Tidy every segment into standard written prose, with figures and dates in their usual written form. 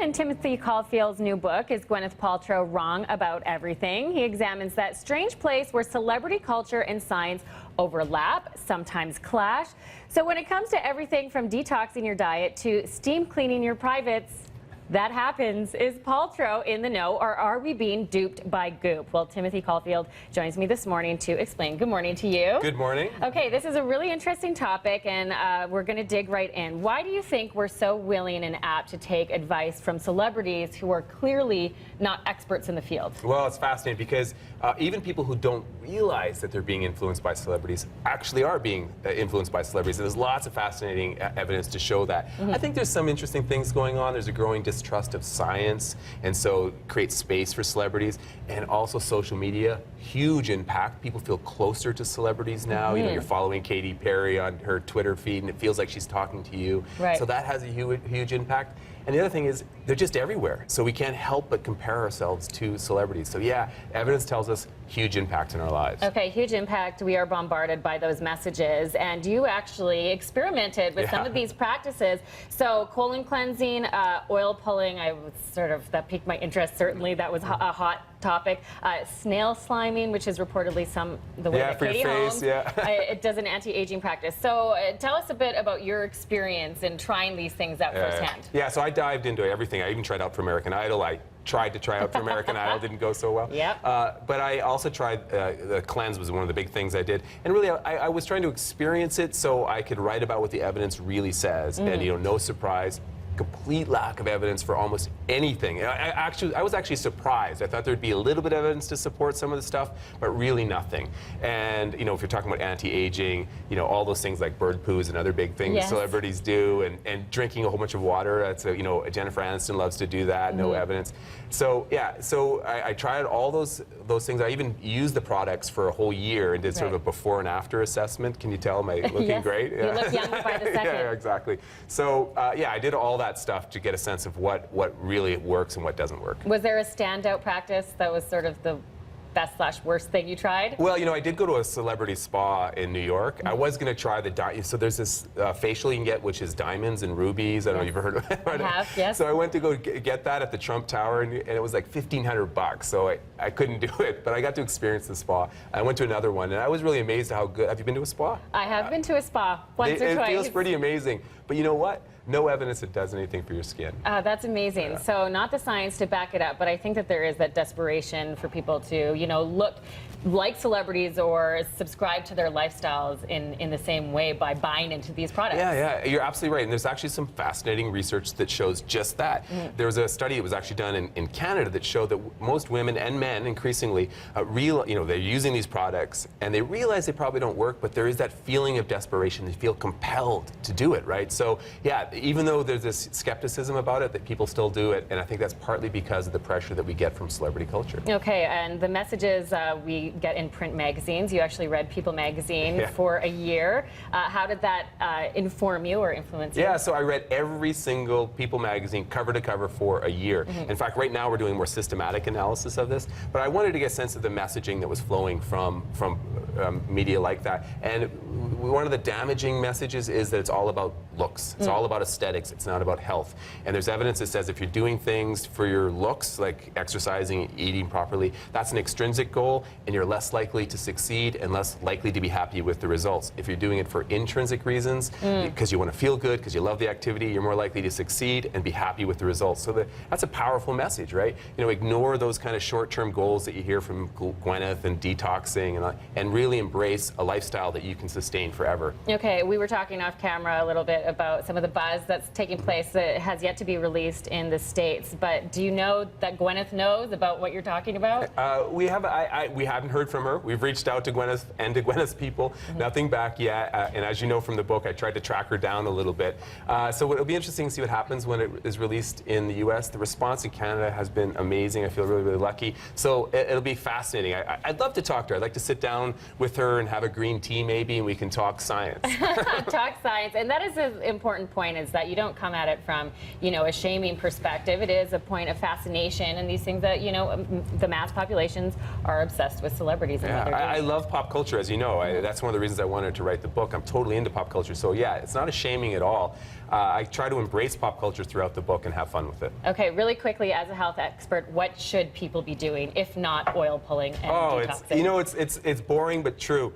in Timothy Caulfield's new book, Is Gwyneth Paltrow Wrong About Everything? He examines that strange place where celebrity culture and science overlap, sometimes clash. So when it comes to everything from detoxing your diet to steam cleaning your privates, that happens. Is Paltrow in the know, or are we being duped by goop? Well, Timothy Caulfield joins me this morning to explain. Good morning to you. Good morning. Okay, this is a really interesting topic, and we're going to dig right in. Why do you think we're so willing and apt to take advice from celebrities who are clearly not experts in the field? Well, it's fascinating because even people who don't realize that they're being influenced by celebrities actually are being influenced by celebrities. And there's lots of fascinating evidence to show that. I think there's some interesting things going on. There's a growing distrust of science, and so create space for celebrities. And also social media, huge impact. People feel closer to celebrities now. You know, you're following Katy Perry on her Twitter feed, and it feels like she's talking to you. Right. So that has a huge impact. And the other thing is, they're just everywhere. So we can't help but compare ourselves to celebrities. So yeah, evidence tells us huge impact in our lives. Okay, huge impact. We are bombarded by those messages. And you actually experimented with some of these practices. So colon cleansing, oil pulling, that piqued my interest, certainly. That was a hot topic. Snail sliming, which is reportedly the way that Katie Holmes it does an anti-aging practice. So tell us a bit about your experience in trying these things out firsthand. Yeah, so I dived into everything. I even tried out for American Idol. I tried to try out for American Idol, didn't go so well. Yep. But I also tried, the cleanse was one of the big things I did. And really, I was trying to experience it so I could write about what the evidence really says. And, you know, no surprise, complete lack of evidence for almost anything. I was actually surprised. I thought there'd be a little bit of evidence to support some of the stuff, but really nothing. And, you know, if you're talking about anti-aging, you know, all those things like bird poos and other big things celebrities do, and drinking a whole bunch of water, that's, you know, Jennifer Aniston loves to do that, no evidence. So, yeah, so I tried all those things. I even used the products for a whole year and did sort of a before and after assessment. Can you tell, am I looking great? You look younger by the second. Yeah, exactly. So, yeah, I did all that stuff to get a sense of what really works and what doesn't work. Was there a standout practice that was sort of the best/worst thing you tried? Well, you know, I did go to a celebrity spa in New York. I was going to try so there's this facial you can get, which is diamonds and rubies. I don't know if you've heard of it. I have, yes. So I went to go get that at the Trump Tower, and it was like $1,500. So I couldn't do it, but I got to experience the spa. I went to another one, and I was really amazed at how good. Have you been to a spa? I have been to a spa once or twice. It feels pretty amazing. But you know what? No evidence it does anything for your skin. That's amazing. Yeah. So not the science to back it up, but I think that there is that desperation for people to, you know, look like celebrities or subscribe to their lifestyles in the same way by buying into these products. Yeah, you're absolutely right. And there's actually some fascinating research that shows just that. There was a study that was actually done in Canada that showed that most women and men increasingly they're using these products and they realize they probably don't work, but there is that feeling of desperation. They feel compelled to do it, right? So yeah, even though there's this skepticism about it, that people still do it, and I think that's partly because of the pressure that we get from celebrity culture. Okay, and the messages we get in print magazines. You actually read People magazine for a year. How did that inform you or influence you? Yeah, so I read every single People magazine cover to cover for a year. In fact, right now we're doing more systematic analysis of this, but I wanted to get a sense of the messaging that was flowing from media like that. And one of the damaging messages is that it's all about looks. It's all about aesthetics. It's not about health. And there's evidence that says if you're doing things for your looks, like exercising, eating properly, that's an extrinsic goal, and you're less likely to succeed and less likely to be happy with the results. If you're doing it for intrinsic reasons, because you want to feel good, because you love the activity, you're more likely to succeed and be happy with the results. So that's a powerful message, right? You know, ignore those kind of short-term goals that you hear from Gwyneth and detoxing, and really embrace a lifestyle that you can sustain forever. Okay, we were talking off camera a little bit about some of the buzz that's taking place that has yet to be released in the States, but do you know that Gwyneth knows about what you're talking about? We haven't heard from her. We've reached out to Gwyneth and to Gwyneth's people. Nothing back yet. And as you know from the book, I tried to track her down a little bit. So it'll be interesting to see what happens when it is released in the U.S. The response in Canada has been amazing. I feel really, really lucky. So it'll be fascinating. I'd love to talk to her. I'd like to sit down with her and have a green tea maybe, and we can talk science. Talk science. And that is an important point, is that you don't come at it from, you know, a shaming perspective. It is a point of fascination and these things that, you know, the mass populations are obsessed with celebrities and what they're doing. I love pop culture, as you know. That's one of the reasons I wanted to write the book. I'm totally into pop culture. So yeah, it's not a shaming at all. I try to embrace pop culture throughout the book and have fun with it. Okay, really quickly, as a health expert, what should people be doing if not oil pulling and detoxing? It's boring but true.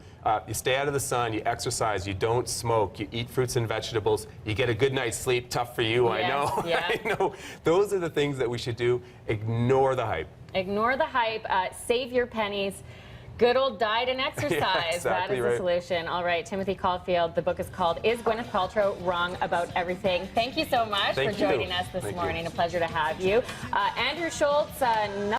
You stay out of the sun, you exercise, you don't smoke, you eat fruits and vegetables, you get a good night's sleep. Tough for you, I know. Yeah. I know. Those are the things that we should do. Ignore the hype. Ignore the hype. Save your pennies. Good old diet and exercise. Yeah, exactly that is the solution. All right, Timothy Caulfield, the book is called Is Gwyneth Paltrow Wrong About Everything? Thank you so much for joining us this morning. A pleasure to have you. Andrew Schultz,